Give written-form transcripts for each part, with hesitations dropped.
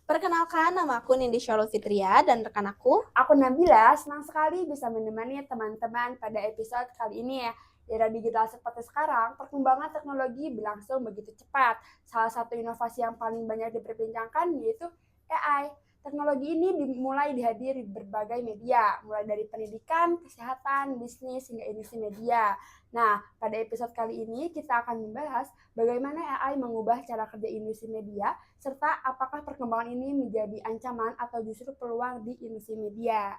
Perkenalkan, nama aku Nindi Syarul Fitria dan rekan Aku Nabila, senang sekali bisa menemani teman-teman pada episode kali ini ya. Di era digital seperti sekarang, perkembangan teknologi berlangsung begitu cepat. Salah satu inovasi yang paling banyak diperbincangkan yaitu AI. Teknologi ini dimulai dihadir di berbagai media, mulai dari pendidikan, kesehatan, bisnis, hingga industri media. Nah, pada episode kali ini kita akan membahas bagaimana AI mengubah cara kerja industri media, serta apakah perkembangan ini menjadi ancaman atau justru peluang di industri media.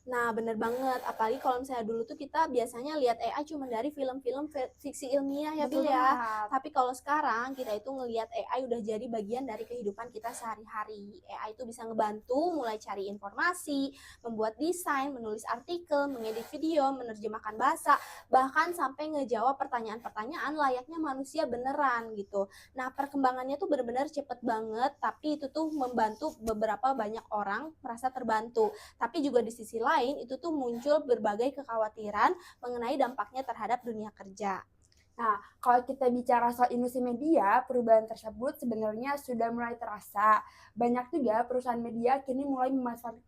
Nah, bener banget. Apalagi kalau misalnya dulu tuh kita biasanya lihat AI cuma dari film-film fiksi ilmiah ya, Betul Bil ya. banget. Tapi kalau sekarang kita itu ngelihat AI udah jadi bagian dari kehidupan kita sehari-hari. AI itu bisa ngebantu mulai cari informasi, membuat desain, menulis artikel, mengedit video, menerjemahkan bahasa, bahkan sampai ngejawab pertanyaan-pertanyaan layaknya manusia beneran gitu. Nah, perkembangannya tuh bener-bener cepet banget, tapi itu tuh membantu beberapa banyak orang merasa terbantu. Tapi juga di sisi lain itu tuh muncul berbagai kekhawatiran mengenai dampaknya terhadap dunia kerja. Nah, kalau kita bicara soal industri media, perubahan tersebut sebenarnya sudah mulai terasa. Banyak juga perusahaan media kini mulai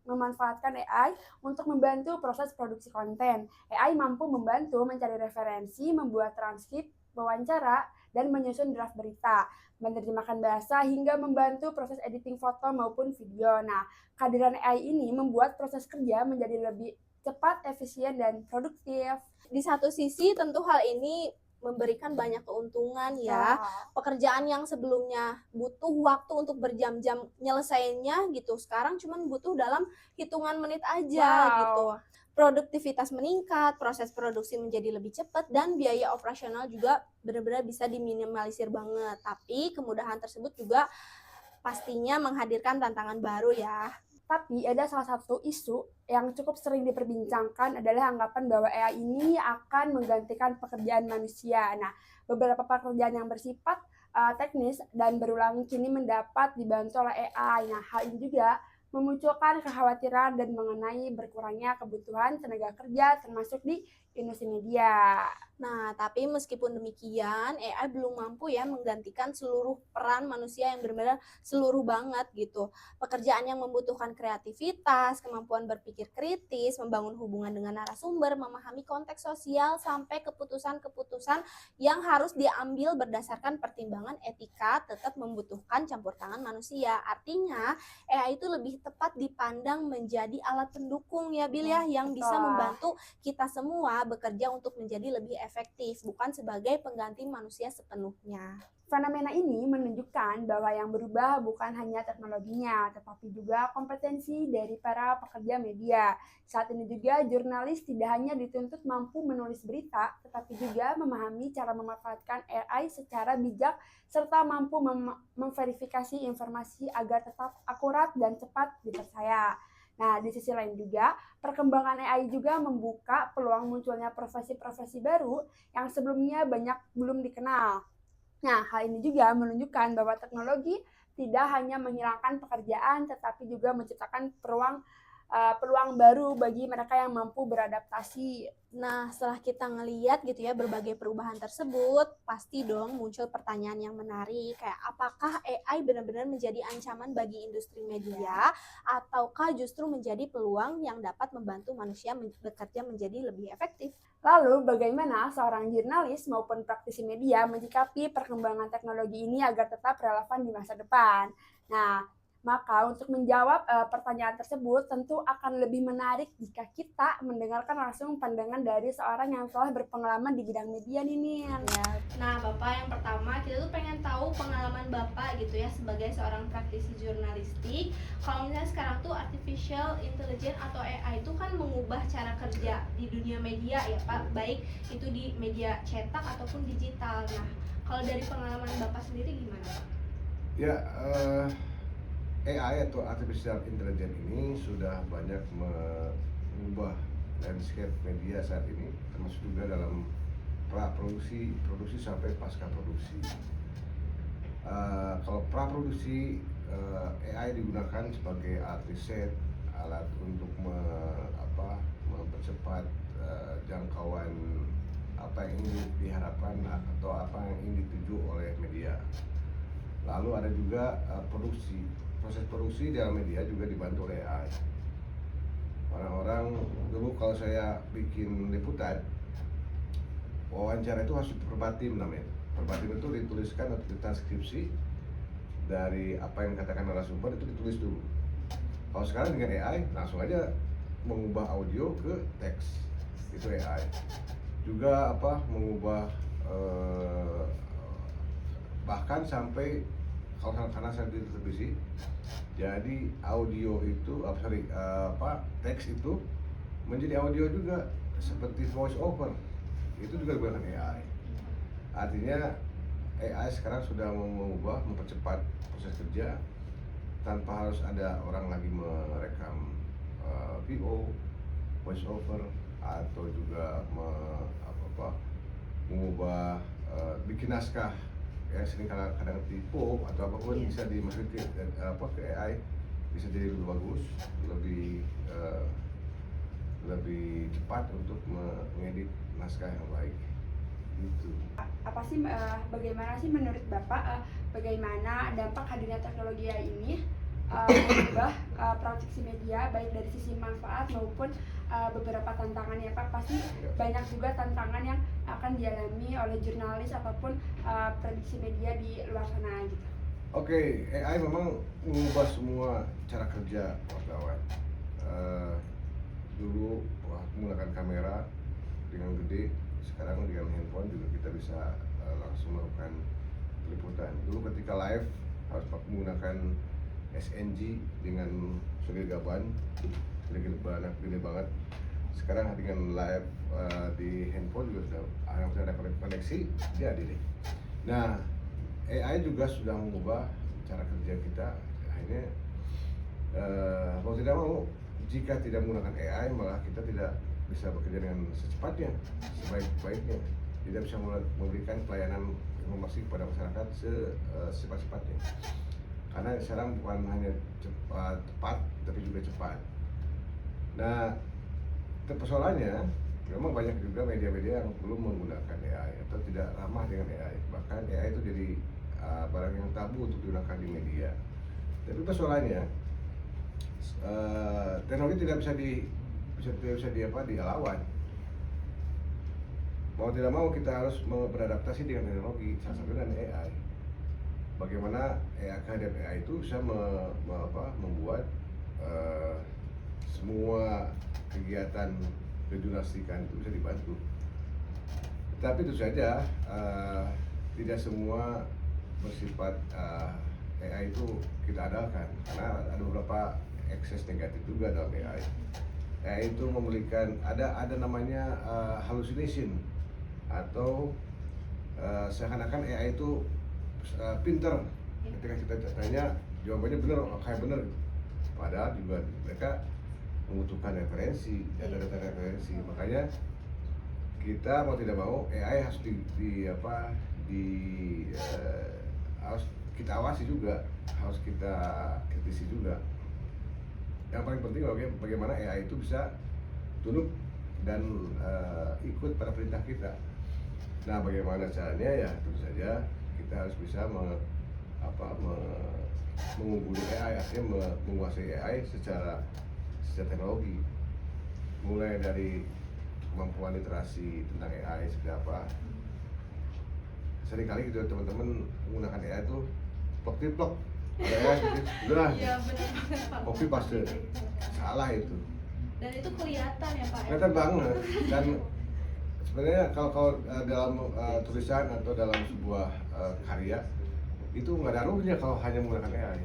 memanfaatkan AI untuk membantu proses produksi konten. AI mampu membantu mencari referensi, membuat transkrip, wawancara, dan menyusun draft berita, menerjemahkan bahasa, hingga membantu proses editing foto maupun video. Nah, kehadiran AI ini membuat proses kerja menjadi lebih cepat, efisien, dan produktif. Di satu sisi tentu hal ini memberikan banyak keuntungan ya. Ya. Pekerjaan yang sebelumnya butuh waktu untuk berjam-jam nyelesainnya gitu, sekarang cuma butuh dalam hitungan menit aja Wow. gitu. Produktivitas meningkat, proses produksi menjadi lebih cepat, dan biaya operasional juga benar-benar bisa diminimalisir banget. Tapi kemudahan tersebut juga pastinya menghadirkan tantangan baru ya. Tapi ada salah satu isu yang cukup sering diperbincangkan adalah anggapan bahwa AI ini akan menggantikan pekerjaan manusia. Nah, beberapa pekerjaan yang bersifat teknis dan berulang kini mendapat dibantu oleh AI. Nah, hal ini juga memunculkan kekhawatiran dan mengenai berkurangnya kebutuhan tenaga kerja termasuk di industri media. Nah, tapi meskipun demikian, AI belum mampu ya menggantikan seluruh peran manusia yang benar-benar seluruh banget gitu. Pekerjaan yang membutuhkan kreativitas, kemampuan berpikir kritis, membangun hubungan dengan narasumber, memahami konteks sosial, sampai keputusan-keputusan yang harus diambil berdasarkan pertimbangan etika tetap membutuhkan campur tangan manusia. Artinya, AI itu lebih tepat dipandang menjadi alat pendukung ya, Bil ya, yang bisa Betul. membantu kita semua bekerja untuk menjadi lebih efektif, bukan sebagai pengganti manusia sepenuhnya. Fenomena ini menunjukkan bahwa yang berubah bukan hanya teknologinya, tetapi juga kompetensi dari para pekerja media. Saat ini juga jurnalis tidak hanya dituntut mampu menulis berita, tetapi juga memahami cara memanfaatkan AI secara bijak serta mampu memverifikasi informasi agar tetap akurat dan cepat dipercaya. Nah, di sisi lain juga, perkembangan AI juga membuka peluang munculnya profesi-profesi baru yang sebelumnya banyak belum dikenal. Nah, hal ini juga menunjukkan bahwa teknologi tidak hanya menghilangkan pekerjaan, tetapi juga menciptakan peluang baru bagi mereka yang mampu beradaptasi. Nah, setelah kita ngeliat gitu ya berbagai perubahan tersebut, pasti dong muncul pertanyaan yang menarik kayak apakah AI benar-benar menjadi ancaman bagi industri media ataukah justru menjadi peluang yang dapat membantu manusia bekerja menjadi lebih efektif? Lalu, bagaimana seorang jurnalis maupun praktisi media menyikapi perkembangan teknologi ini agar tetap relevan di masa depan? Nah, maka untuk menjawab pertanyaan tersebut tentu akan lebih menarik jika kita mendengarkan langsung pandangan dari seorang yang telah berpengalaman di bidang media nih, Nin. Ya. Nah, Bapak yang pertama kita tuh pengen tahu pengalaman Bapak gitu ya sebagai seorang praktisi jurnalistik. Kalau misalnya sekarang tuh artificial intelligence atau AI itu kan mengubah cara kerja di dunia media ya Pak, baik itu di media cetak ataupun digital. Nah, kalau dari pengalaman Bapak sendiri gimana Pak? Ya, AI atau Artificial Intelligence ini sudah banyak mengubah landscape media saat ini, termasuk juga dalam pra-produksi, produksi sampai pasca produksi. Kalau pra-produksi, AI digunakan sebagai alat riset, alat untuk mempercepat jangkauan apa yang ingin diharapkan atau apa yang ingin dituju oleh media. Lalu ada juga produksi. proses produksi dalam media juga dibantu oleh AI. Orang-orang dulu kalau saya bikin liputan, wawancara itu harus verbatim namanya. Verbatim itu dituliskan atau ditranskripsi dari apa yang dikatakan narasumber, itu ditulis dulu. Kalau sekarang dengan AI langsung aja mengubah audio ke teks, itu AI. Juga mengubah bahkan sampai karena saya di televisi, jadi audio itu teks itu menjadi audio juga seperti voice over, itu juga digunakan AI. Artinya AI sekarang sudah mempercepat proses kerja tanpa harus ada orang lagi merekam VO, voice over, atau juga mengubah bikin naskah yang sering kadang tipu atau apapun bisa dimasukin ke AI, bisa jadi lebih bagus, lebih cepat untuk mengedit naskah yang baik. Gitu. Bagaimana sih menurut Bapak bagaimana dampak hadirnya teknologi AI ini mengubah produksi media baik dari sisi manfaat maupun beberapa tantangan ya Pak? Pasti banyak juga tantangan yang akan dialami oleh jurnalis ataupun produksi media di luar sana gitu. Oke, AI memang mengubah semua cara kerja wartawan. Dulu menggunakan kamera dengan gede, sekarang dengan handphone juga kita bisa langsung melakukan peliputan. Dulu ketika live harus menggunakan SNG dengan segagaban, gede banget. Sekarang dengan live di handphone juga sudah ada koneksi, jadi deh. Nah, AI juga sudah mengubah cara kerja kita. Akhirnya mau tidak mau, jika tidak menggunakan AI malah kita tidak bisa bekerja dengan secepatnya, sebaik-baiknya. Tidak bisa memberikan pelayanan informasi kepada masyarakat secepat-cepatnya. Karena sekarang bukan hanya tepat, tapi juga cepat. Nah, persoalannya memang banyak juga media-media yang belum menggunakan AI atau tidak ramah dengan AI. Bahkan AI itu jadi barang yang tabu untuk digunakan di media. Tapi persoalannya teknologi tidak bisa dilawan. Mau tidak mau kita harus beradaptasi dengan teknologi, salah satunya dengan AI. Bagaimana kehadiran AI itu bisa membuat semua kegiatan kejurnalistikan itu bisa dibantu. Tapi itu saja tidak semua bersifat AI itu kita andalkan, karena ada beberapa ekses negatif juga dalam AI. AI itu memberikan ada namanya hallucination, atau seakan-akan AI itu pinter. Ketika kita tanya jawabannya benar, kayak benar. Padahal juga mereka membutuhkan referensi, data-data referensi. Makanya kita mau tidak mau AI harus harus kita awasi juga, harus kita kritisi juga. Yang paling penting bagaimana AI itu bisa tunduk dan ikut pada perintah kita. Nah, bagaimana caranya? Ya tentu saja kita harus bisa mengungguli AI, artinya menguasai AI secara teknologi, mulai dari kemampuan literasi tentang AI seperti apa. Seringkali gitu teman-teman menggunakan AI itu plok-plok, ada AI udah copy paste, salah itu. Dan itu kelihatan ya Pak? Kelihatan banget. Dan sebenarnya kalau dalam tulisan atau dalam sebuah karya itu nggak ada ruhnya kalau hanya menggunakan AI.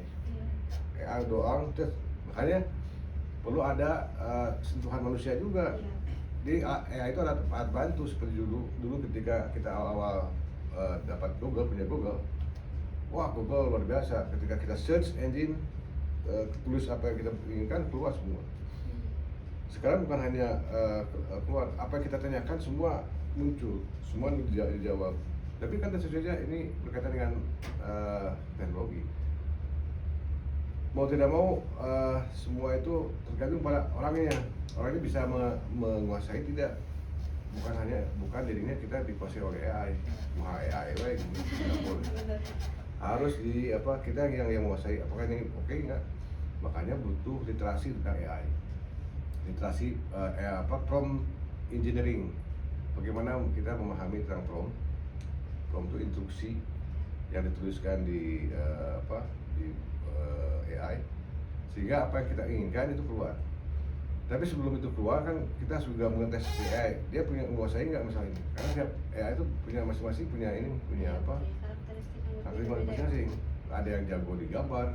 AI doang, makanya perlu ada sentuhan manusia juga. Jadi AI itu ada alat bantu seperti dulu ketika kita awal-awal dapat punya Google. Wah, Google luar biasa. Ketika kita search engine, tulis apa yang kita inginkan, keluar semua. Sekarang bukan hanya keluar, apa yang kita tanyakan semua muncul, semua dijawab. Tapi kan tentu saja ini berkaitan dengan teknologi. Mau tidak mau semua itu tergantung pada orangnya. Orangnya bisa menguasai tidak, bukan dirinya kita dikuasai oleh AI. Wah, AI lagi, tidak boleh. harus kita yang menguasai apakah ini oke nggak. Makanya butuh literasi tentang AI, literasi prompt engineering, bagaimana kita memahami tentang prompt itu instruksi yang dituliskan di AI, sehingga apa yang kita inginkan itu keluar. Tapi sebelum itu keluar kan kita juga mengetes AI, dia punya menguasai nggak masalah ini, karena tiap AI itu punya masing-masing punya karakteristik masing-masing. Ada yang jago di gambar,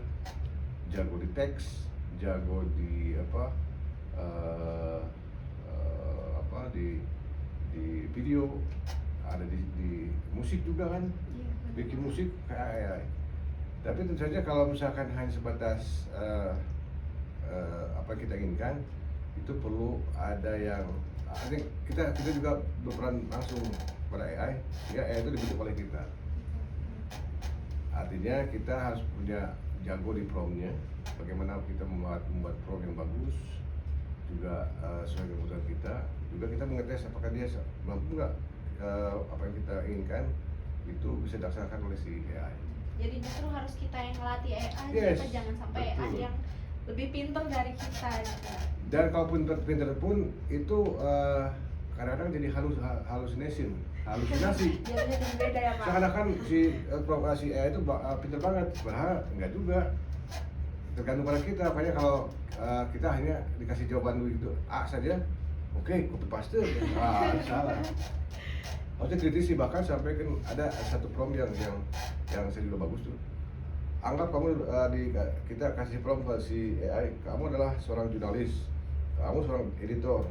jago di teks, jago di di video, ada di musik juga kan, bikin musik kayak AI. Tapi tentu saja kalau misalkan hanya sebatas apa yang kita inginkan, itu perlu ada yang kita juga berperan langsung pada AI, sehingga AI itu dibentuk oleh kita. Artinya kita harus punya jago di promptnya, bagaimana kita membuat prompt yang bagus, juga sesuai kebutuhan kita. Juga kita mengetes apakah dia mampu nggak apa yang kita inginkan itu bisa dilaksanakan oleh si AI. Jadi justru harus kita yang ngelatih AI, Yes, kita jangan sampai betul. AI yang lebih pintar dari kita gitu. Dan kalaupun pinter pun itu kadang-kadang jadi halusinasi. Jadinya jadi beda ya Pak. Seakan-akan si AI itu pinter banget, padahal enggak juga. Tergantung pada kita. Makanya kalau kita hanya dikasih jawaban begitu A saja, oke, copy paste, salah. Harusnya kritisi, bahkan sampai kan ada satu prompt yang saya juga bagus tuh. Anggap kamu kita kasih prompt ke si AI, kamu adalah seorang jurnalis, kamu seorang editor,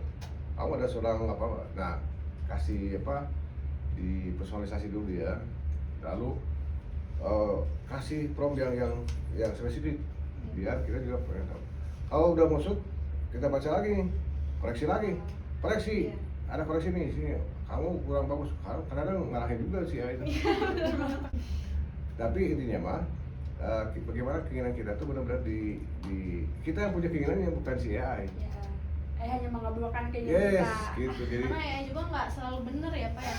kamu adalah seorang nah kasih di personalisasi dulu ya, lalu kasih prompt yang spesifik biar kita juga pengen tahu. Kalau udah masuk, kita baca lagi, koreksi, ada koreksi nih sini, kamu kurang bagus, kadang-kadang ngarahin juga sih ya itu. Tapi intinya mah bagaimana keinginan kita tuh benar-benar kita yang punya keinginan yang bukan si AI. Hanya mengabulkan keinginan Yes, kita. gitu. Jadi Karena AI juga nggak selalu benar ya Pak ya.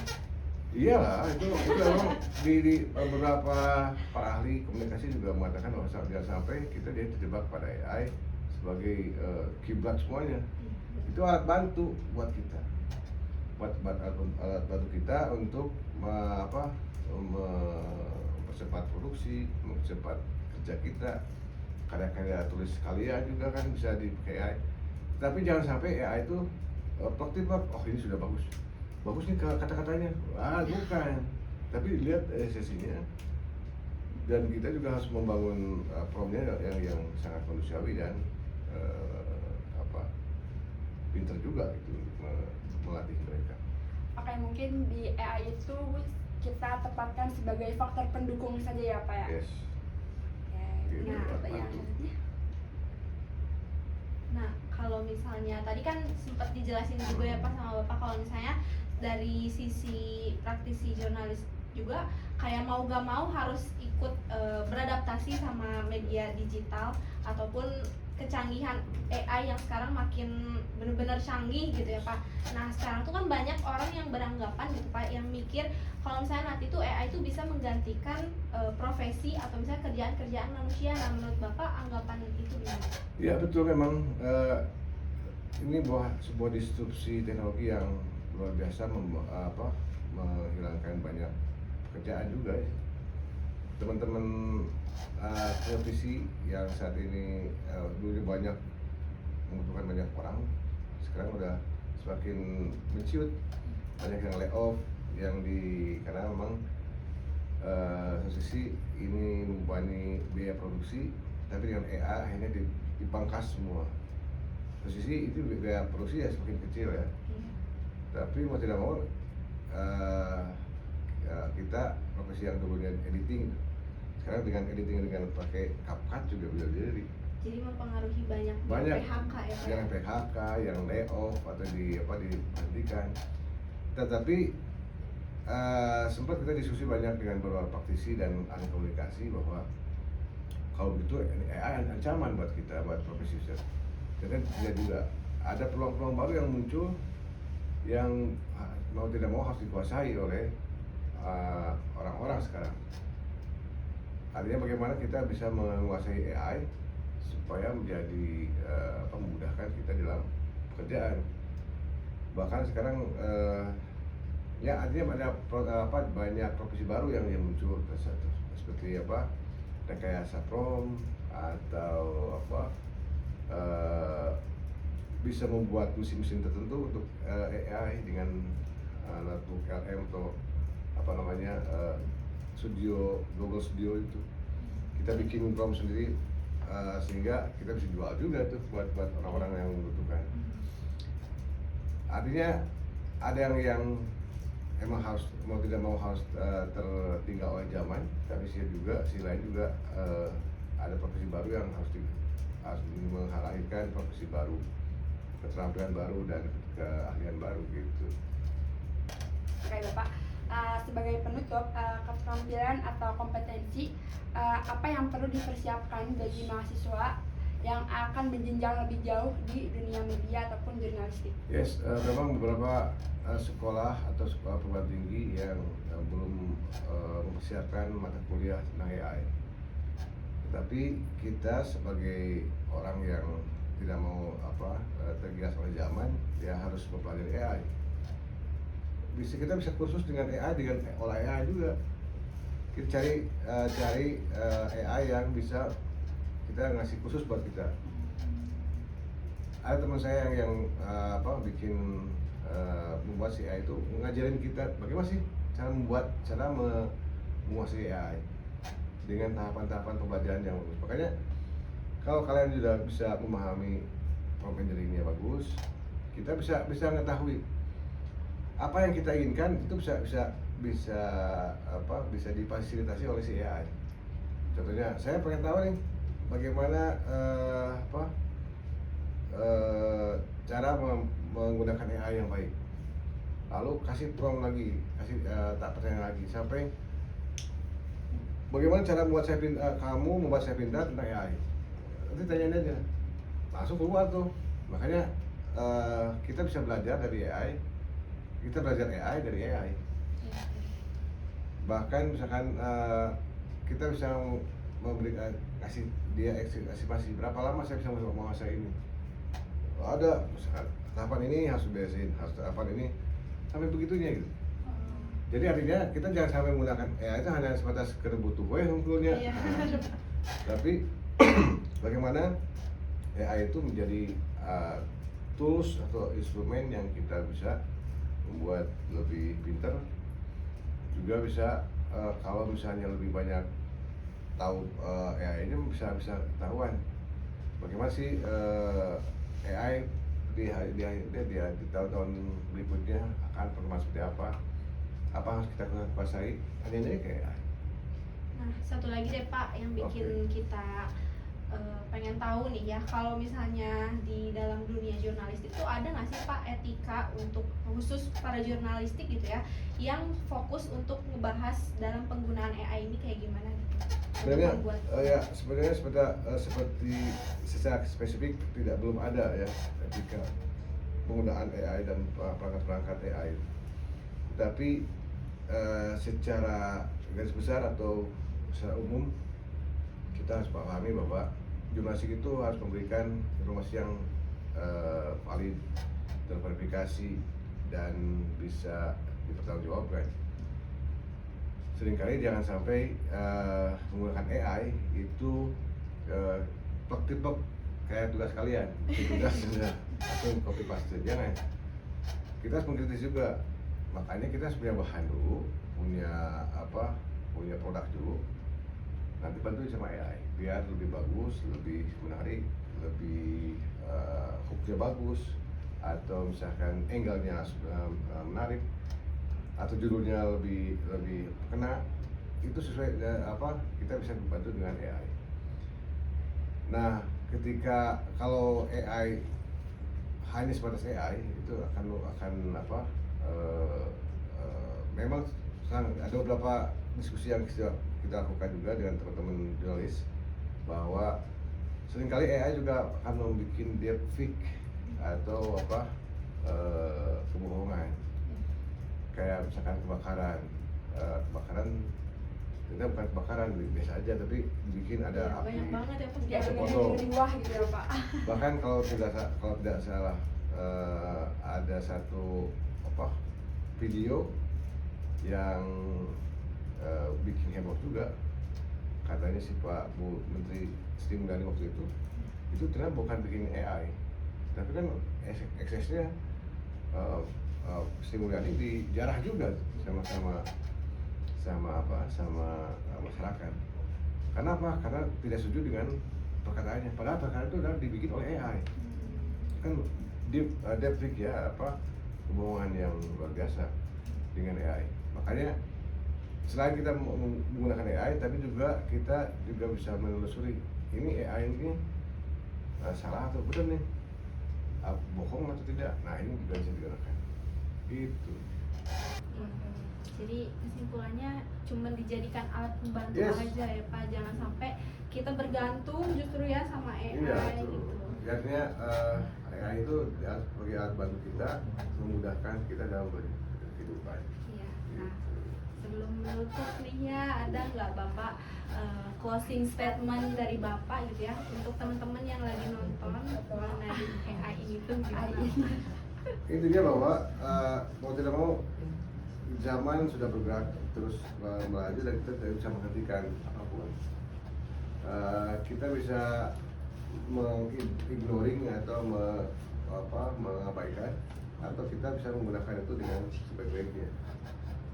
iyalah, itu memang di beberapa para ahli komunikasi juga mengatakan bahwa jangan sampai kita jadi terjebak pada AI sebagai kiblat semuanya. Itu alat bantu buat kita, alat bantu kita untuk mempercepat produksi, mempercepat kerja kita. Karya-karya tulis kalian juga kan bisa dipakai AI. Tapi jangan sampai AI itu tiba-tiba, oh ini sudah bagus nih kata-katanya, bukan. Tapi lihat sesinya, dan kita juga harus membangun promptnya yang sangat manusiawi dan pinter juga itu melatih mereka. Oke, mungkin di AI itu kita tempatkan sebagai faktor pendukung saja ya Pak ya. Yes. Oke. Nah, Gitu, yang bantu. selanjutnya. Nah, kalau misalnya tadi kan sempat dijelasin juga ya Pak sama Bapak, kalau misalnya dari sisi praktisi jurnalis juga kayak mau gak mau harus ikut beradaptasi sama media digital ataupun kecanggihan AI yang sekarang makin benar-benar canggih gitu ya Pak. Nah sekarang tuh kan banyak orang yang beranggapan gitu Pak, yang mikir kalau misalnya nanti tuh AI itu bisa menggantikan profesi atau misalnya kerjaan-kerjaan manusia. Nah menurut Bapak anggapan itu gimana? Ya betul, memang ini sebuah disrupsi teknologi yang luar biasa menghilangkan banyak pekerjaan juga ya. Teman-teman televisi yang saat ini dulu banyak membutuhkan banyak orang, sekarang udah semakin menciut, banyak yang layoff karena memang satu sisi ini membebani biaya produksi, tapi dengan AI akhirnya dipangkas semua. Satu sisi itu biaya produksi ya semakin kecil ya, tapi mau tidak mau kita profesi yang dulunya editing, sekarang dengan editing dengan pakai CapCut juga bisa jadi. Jadi mempengaruhi banyak PHK ya Pak? Yang PHK, yang layoff atau dihentikan. Tetapi sempat kita diskusi banyak dengan beberapa praktisi dan ahli komunikasi bahwa kalau begitu AI ancaman buat kita, buat profesi kita. Dan juga ada peluang-peluang baru yang muncul yang mau tidak mau harus dikuasai oleh orang-orang sekarang. Artinya bagaimana kita bisa menguasai AI supaya menjadi memudahkan kita dalam pekerjaan. Bahkan sekarang ya artinya banyak profesi baru yang muncul seperti rekayasa prompt atau bisa membuat mesin-mesin tertentu untuk AI dengan notebook LM atau Google Studio itu. Kita bikin prompt sendiri sehingga kita bisa jual juga tuh buat orang-orang yang membutuhkan. Artinya ada yang emang mau tidak mau harus tertinggal oleh zaman, tapi sisi lain juga ada profesi baru yang harus melahirkan profesi baru, keterampilan baru dan keahlian baru gitu. Oke Bapak, sebagai penutup, keterampilan atau kompetensi apa yang perlu dipersiapkan bagi mahasiswa yang akan berjenjang lebih jauh di dunia media ataupun jurnalistik? Yes, memang beberapa sekolah atau sekolah perguruan tinggi yang belum mempersiapkan mata kuliah tentang AI. Tetapi kita sebagai orang yang tidak mau tergilas oleh zaman, ya harus mempelajari AI. Kita bisa kursus dengan AI, dengan olah AI juga. Kita cari AI yang bisa kita ngasih kursus buat kita. Ada teman saya yang membuat si AI itu ngajarin kita bagaimana sih cara menguasai AI dengan tahapan-tahapan pembelajaran yang bagus. Makanya kalau kalian sudah bisa memahami prompt engineering-nya bagus, kita bisa mengetahui apa yang kita inginkan itu bisa difasilitasi oleh si AI. Contohnya, saya pengen tahu nih bagaimana cara menggunakan AI yang baik. Lalu kasih prompt lagi, kasih pertanyaan lagi sampai bagaimana cara kamu membuat saya pintar tentang AI. Nanti tanyain aja, langsung keluar tuh. Makanya kita bisa belajar dari AI. Kita belajar AI dari AI. Bahkan misalkan kita bisa kasih dia estimasi berapa lama saya bisa menguasai ini. Ada misalkan tahapan ini harus beresin, harus tahapan ini sampai begitunya gitu. Jadi artinya kita jangan sampai menggunakan AI itu hanya sebatas kebutuhan sebetulnya. Tapi bagaimana AI itu menjadi tools atau instrumen yang kita bisa membuat lebih pintar, juga bisa kalau misalnya lebih banyak tahu AI ini bisa ketahuan bagaimana sih AI di tahun-tahun berikutnya akan perkembangan seperti apa harus kita kuasai, hanya kayak AI. Nah, satu lagi deh Pak yang bikin kita pengen tahu nih ya, kalau misalnya di dalam dunia jurnalistik itu ada nggak sih Pak etika untuk khusus para jurnalistik gitu ya, yang fokus untuk ngebahas dalam penggunaan AI ini kayak gimana gitu? Sebenarnya seperti secara spesifik belum ada ya etika penggunaan AI dan perangkat-perangkat AI. Tapi secara garis besar atau secara umum kita harus pahami bahwa jurnalistik itu harus memberikan informasi yang valid, terverifikasi dan bisa dipertanggungjawabkan. Seringkali jangan sampai menggunakan AI itu plek-plek kayak tugas kalian, tugas sudah langsung copy paste, jangan. Kita harus mengkritis juga, makanya kita harus punya bahan dulu, punya produk dulu, nanti bantuin sama AI biar lebih bagus, lebih menarik, lebih hooknya bagus, atau misalkan angle-nya menarik, atau judulnya lebih kena, itu sesuai kita bisa membantu dengan AI. Nah, kalau AI hanya sebatas AI itu memang ada beberapa diskusi yang kita lakukan juga dengan teman-teman jurnalis, bahwa seringkali AI juga akan membuat deepfake atau kebohongan, kayak misalkan kebakaran Ternyata bukan kebakaran, biasa aja, tapi dibikin ada Ya, api. banyak banget ya pas Ya, Foto. yang riwah gitu ya Pak. Bahkan kalau tidak salah, ada satu video yang bikin heboh juga. Katanya si Pak Bu Menteri Sri Mulyani waktu itu ternyata bukan bikin AI, tapi kan eksesnya Sri Mulyani dijarah juga sama masyarakat. Karena apa? Karena tidak setuju dengan perkataannya. Padahal perkataan itu adalah dibikin oleh AI. Kan deepfake ya, kebohongan yang luar biasa dengan AI. Makanya selain kita menggunakan AI, tapi juga kita bisa menelusuri ini AI ini salah atau benar nih, bohong atau tidak. Nah, ini juga bisa digunakan. Gitu. Jadi kesimpulannya cuma dijadikan alat pembantu Yes. aja ya Pak, jangan sampai kita bergantung justru ya sama AI Iya, gitu. artinya AI itu ya, sebagai alat bantu kita memudahkan kita dalam berkehidupan. Iya. Nah, sebelum menutup nih ya, ada nggak Bapak closing statement dari Bapak gitu ya untuk teman-teman yang lagi nonton mengenai AI ini tuh gimana? Intinya bahwa mau tidak mau zaman sudah bergerak terus melaju dan kita tidak bisa menghentikan apapun. Kita bisa mengignoring atau mengabaikan, atau kita bisa menggunakan itu dengan sebaik-baiknya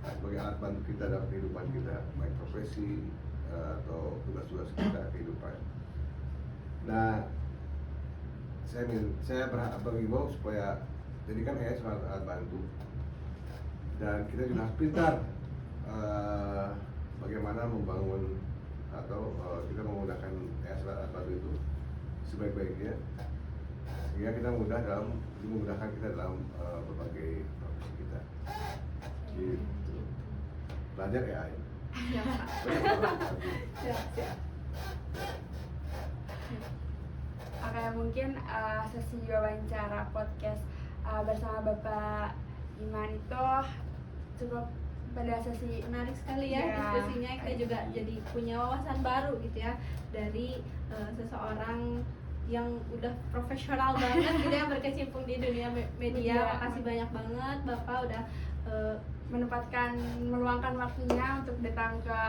sebagai alat bantu kita dalam kehidupan kita, baik profesi atau tugas-tugas kita kehidupan. Nah, saya berhimbau supaya jadikan AI sebagai alat bantu, dan kita juga harus pintar bagaimana membangun atau kita menggunakan AI sebagai alat bantu itu sebaik-baiknya, sehingga kita memudahkan kita dalam berbagai profesi kita. Gitu. Belajar AI. Siap, Pak. Siap. Oke, mungkin sesi wawancara podcast bersama Bapak Iman itu cukup pada sesi Menarik sekali ya, Ya. diskusinya. Kita juga jadi punya wawasan baru gitu ya dari seseorang yang udah profesional banget gitu ya, berkecimpung di dunia media. Media. Makasih banyak banget Bapak udah meluangkan waktunya untuk datang ke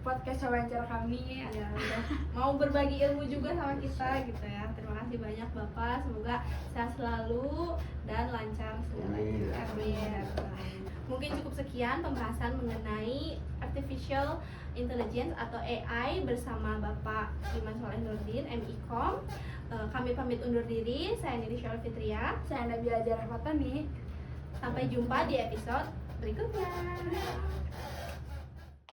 podcast wawancara kami. ya udah mau berbagi ilmu juga sama kita gitu ya. Terima kasih banyak Bapak, semoga sehat selalu dan lancar segalanya. Amin. Amin. Mungkin cukup sekian pembahasan mengenai artificial intelligence atau AI bersama Bapak Iman Soleh Nurdin, MIKOM. Kami pamit undur diri. Saya Nidi Syarul Fitria. Saya Nabila Jarahmatani. Sampai jumpa di episode berikutnya.